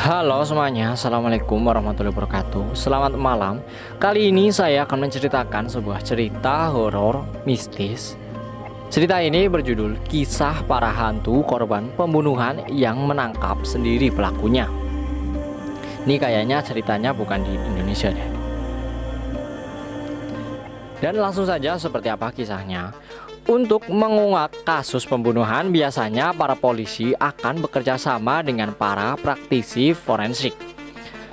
Halo semuanya, Assalamualaikum warahmatullahi wabarakatuh. Selamat malam. Kali ini saya akan menceritakan sebuah cerita horor mistis. Cerita ini berjudul Kisah Para Hantu Korban Pembunuhan yang Menangkap Sendiri Pelakunya. Ini kayaknya ceritanya bukan di Indonesia deh. Dan langsung saja, seperti apa kisahnya? Untuk mengungkap kasus pembunuhan, biasanya para polisi akan bekerja sama dengan para praktisi forensik.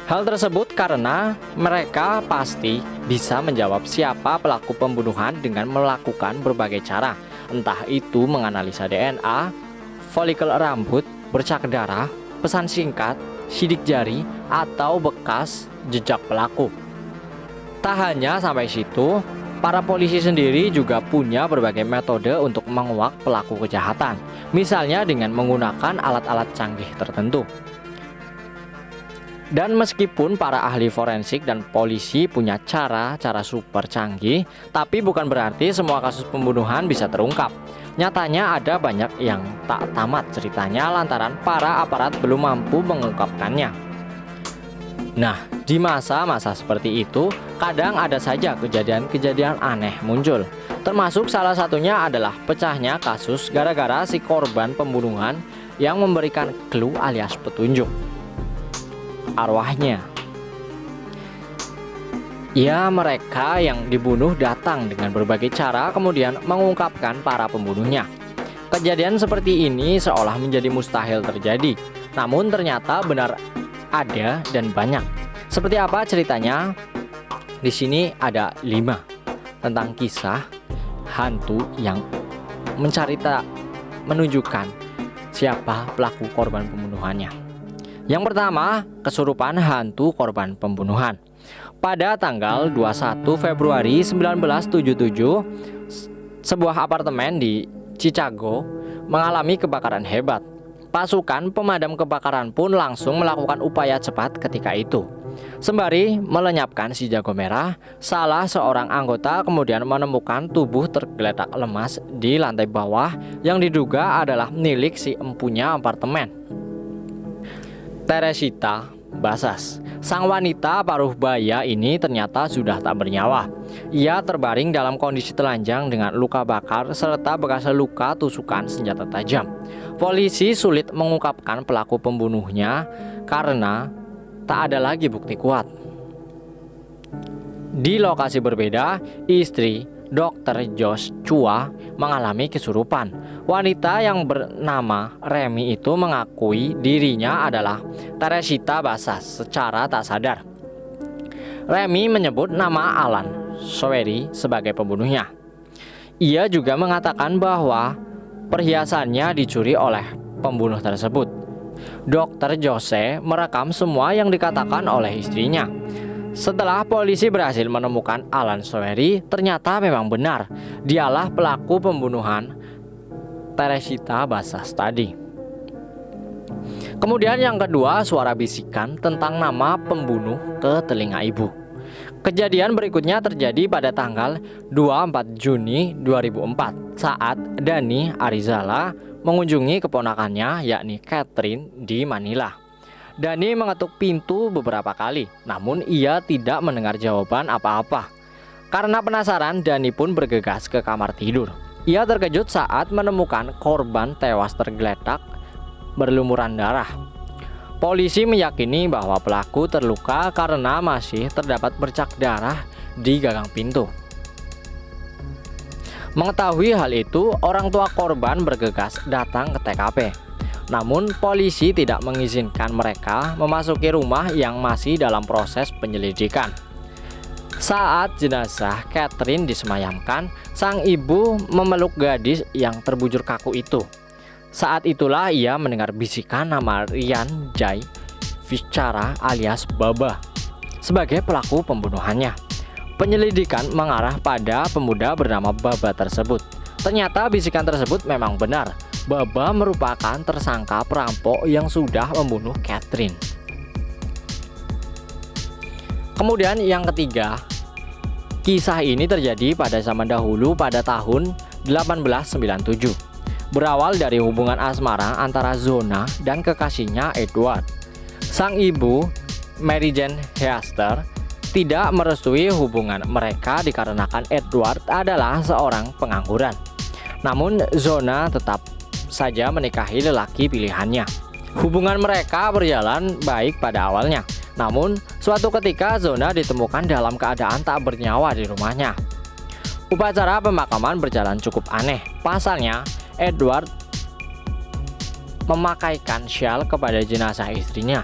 Hal tersebut karena mereka pasti bisa menjawab siapa pelaku pembunuhan dengan melakukan berbagai cara, entah itu menganalisa DNA, folikel rambut, bercak darah, pesan singkat, sidik jari, atau bekas jejak pelaku. Tak hanya sampai situ, para polisi sendiri juga punya berbagai metode untuk menguak pelaku kejahatan, misalnya dengan menggunakan alat-alat canggih tertentu. Dan meskipun para ahli forensik dan polisi punya cara-cara super canggih, tapi bukan berarti semua kasus pembunuhan bisa terungkap. Nyatanya ada banyak yang tak tamat ceritanya lantaran para aparat belum mampu mengungkapkannya. Nah, di masa-masa seperti itu, kadang ada saja kejadian-kejadian aneh muncul. Termasuk salah satunya adalah pecahnya kasus gara-gara si korban pembunuhan yang memberikan clue alias petunjuk. Arwahnya. Ya, mereka yang dibunuh datang dengan berbagai cara kemudian mengungkapkan para pembunuhnya. Kejadian seperti ini seolah menjadi mustahil terjadi, namun ternyata benar ada dan banyak. Seperti apa ceritanya? Di sini ada 5 tentang kisah hantu yang menunjukkan siapa pelaku korban pembunuhannya. Yang pertama, kesurupan hantu korban pembunuhan. Pada tanggal 21 Februari 1977, sebuah apartemen di Chicago mengalami kebakaran hebat. Pasukan pemadam kebakaran pun langsung melakukan upaya cepat ketika itu. Sembari melenyapkan si jago merah, salah seorang anggota kemudian menemukan tubuh tergeletak lemas di lantai bawah yang diduga adalah milik si empunya apartemen, Teresita Basas. Sang wanita paruh baya ini ternyata sudah tak bernyawa. Ia terbaring dalam kondisi telanjang dengan luka bakar serta bekas luka tusukan senjata tajam. Polisi sulit mengungkapkan pelaku pembunuhnya karena tak ada lagi bukti kuat. Di lokasi berbeda, istri Dr. Josh Chua mengalami kesurupan. Wanita yang bernama Remy itu mengakui dirinya adalah Teresita Basas secara tak sadar. Remy menyebut nama Alan Sowery sebagai pembunuhnya. Ia juga mengatakan bahwa perhiasannya dicuri oleh pembunuh tersebut. Dr. Jose merekam semua yang dikatakan oleh istrinya. Setelah polisi berhasil menemukan Alan Sowery, ternyata memang benar dialah pelaku pembunuhan Teresita Basas tadi. Kemudian yang kedua, suara bisikan tentang nama pembunuh ke telinga ibu. Kejadian berikutnya terjadi pada tanggal 24 Juni 2004 saat Dani Arizala mengunjungi keponakannya yakni Catherine di Manila. Dani mengetuk pintu beberapa kali, namun ia tidak mendengar jawaban apa-apa. Karena penasaran, Dani pun bergegas ke kamar tidur. Ia terkejut saat menemukan korban tewas tergeletak berlumuran darah. Polisi meyakini bahwa pelaku terluka karena masih terdapat bercak darah di gagang pintu. Mengetahui hal itu, orang tua korban bergegas datang ke TKP. Namun polisi tidak mengizinkan mereka memasuki rumah yang masih dalam proses penyelidikan. Saat jenazah Catherine disemayamkan, sang ibu memeluk gadis yang terbujur kaku itu. Saat itulah ia mendengar bisikan nama Ryan Jay Vishara alias Baba sebagai pelaku pembunuhannya. Penyelidikan mengarah pada pemuda bernama Baba tersebut. Ternyata bisikan tersebut memang benar. Baba merupakan tersangka perampok yang sudah membunuh Catherine. Kemudian yang ketiga, kisah ini terjadi pada zaman dahulu pada tahun 1897. Berawal dari hubungan asmara antara Zona dan kekasihnya Edward. Sang ibu, Mary Jane Heaster, tidak merestui hubungan mereka dikarenakan Edward adalah seorang pengangguran. Namun Zona tetap saja menikahi lelaki pilihannya. Hubungan mereka berjalan baik pada awalnya. Namun suatu ketika Zona ditemukan dalam keadaan tak bernyawa di rumahnya. Upacara pemakaman berjalan cukup aneh. Pasalnya, Edward memakaikan syal kepada jenazah istrinya.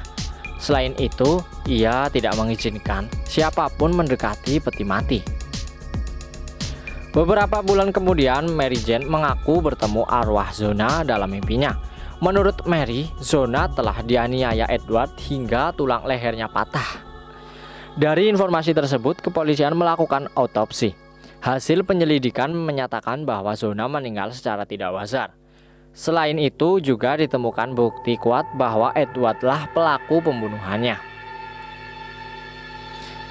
Selain itu, ia tidak mengizinkan siapapun mendekati peti mati. Beberapa bulan kemudian, Mary Jane mengaku bertemu arwah Zona dalam mimpinya. Menurut Mary, Zona telah dianiaya Edward hingga tulang lehernya patah. Dari informasi tersebut, kepolisian melakukan autopsi. Hasil penyelidikan menyatakan bahwa Zona meninggal secara tidak wajar. Selain itu juga ditemukan bukti kuat bahwa Edwardlah pelaku pembunuhannya.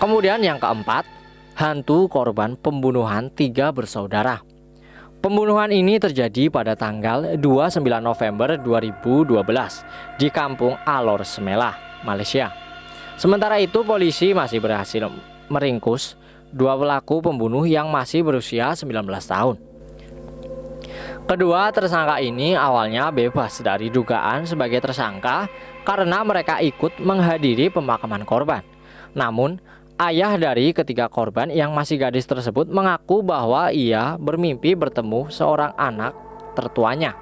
Kemudian yang keempat, hantu korban pembunuhan 3 bersaudara. Pembunuhan ini terjadi pada tanggal 29 November 2012 di Kampung Alor Semelah, Malaysia. Sementara itu polisi masih berhasil meringkus 2 pelaku pembunuh yang masih berusia 19 tahun. Kedua tersangka ini awalnya bebas dari dugaan sebagai tersangka karena mereka ikut menghadiri pemakaman korban. Namun, ayah dari ketiga korban yang masih gadis tersebut mengaku bahwa ia bermimpi bertemu seorang anak tertuanya,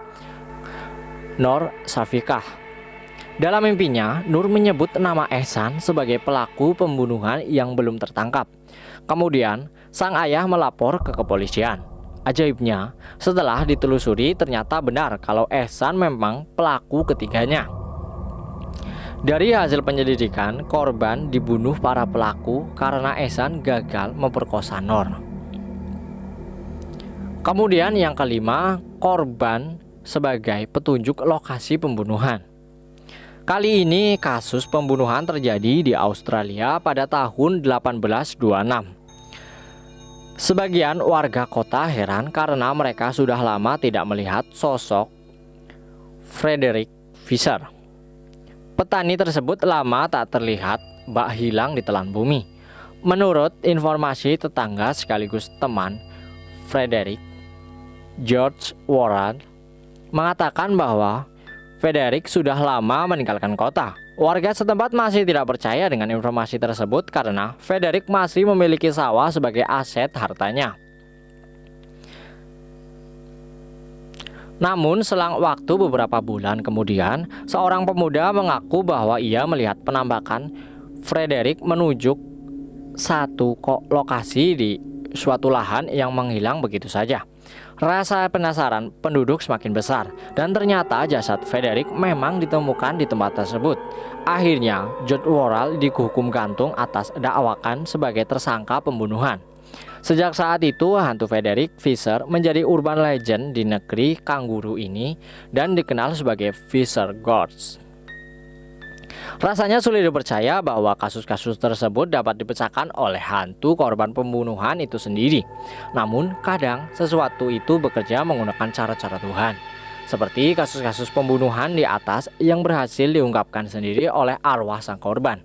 Nur Safikah. Dalam mimpinya, Nur menyebut nama Ehsan sebagai pelaku pembunuhan yang belum tertangkap. Kemudian, sang ayah melapor ke kepolisian. Ajaibnya, setelah ditelusuri ternyata benar kalau Ehsan memang pelaku ketiganya. Dari hasil penyelidikan, korban dibunuh para pelaku karena Ehsan gagal memperkosa Nur. Kemudian yang kelima, korban sebagai petunjuk lokasi pembunuhan. Kali ini kasus pembunuhan terjadi di Australia pada tahun 1826. Sebagian warga kota heran karena mereka sudah lama tidak melihat sosok Frederick Fisher. Petani tersebut lama tak terlihat, bak hilang di telan bumi. Menurut informasi tetangga sekaligus teman Frederick, George Worrell, mengatakan bahwa Frederick sudah lama meninggalkan kota. Warga setempat masih tidak percaya dengan informasi tersebut karena Frederick masih memiliki sawah sebagai aset hartanya. Namun selang waktu beberapa bulan kemudian, seorang pemuda mengaku bahwa ia melihat penampakan Frederick menuju satu lokasi di suatu lahan yang menghilang begitu saja. Rasa penasaran penduduk semakin besar dan ternyata jasad Frederick memang ditemukan di tempat tersebut. Akhirnya, George Worrell dihukum gantung atas dakwakan sebagai tersangka pembunuhan. Sejak saat itu, hantu Frederick Fisher menjadi urban legend di negeri kanguru ini dan dikenal sebagai Fisher Ghost. Rasanya sulit dipercaya bahwa kasus-kasus tersebut dapat dipecahkan oleh hantu korban pembunuhan itu sendiri. Namun kadang sesuatu itu bekerja menggunakan cara-cara Tuhan. Seperti kasus-kasus pembunuhan di atas yang berhasil diungkapkan sendiri oleh arwah sang korban.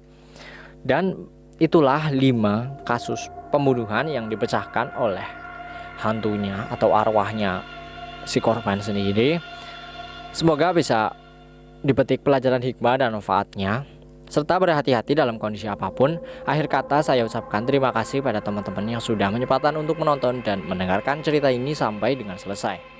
Dan itulah 5 kasus pembunuhan yang dipecahkan oleh hantunya atau arwahnya si korban sendiri. Semoga bisa dipetik pelajaran hikmah dan manfaatnya, serta berhati-hati dalam kondisi apapun. Akhir kata saya ucapkan terima kasih pada teman-teman yang sudah menyempatkan untuk menonton dan mendengarkan cerita ini sampai dengan selesai.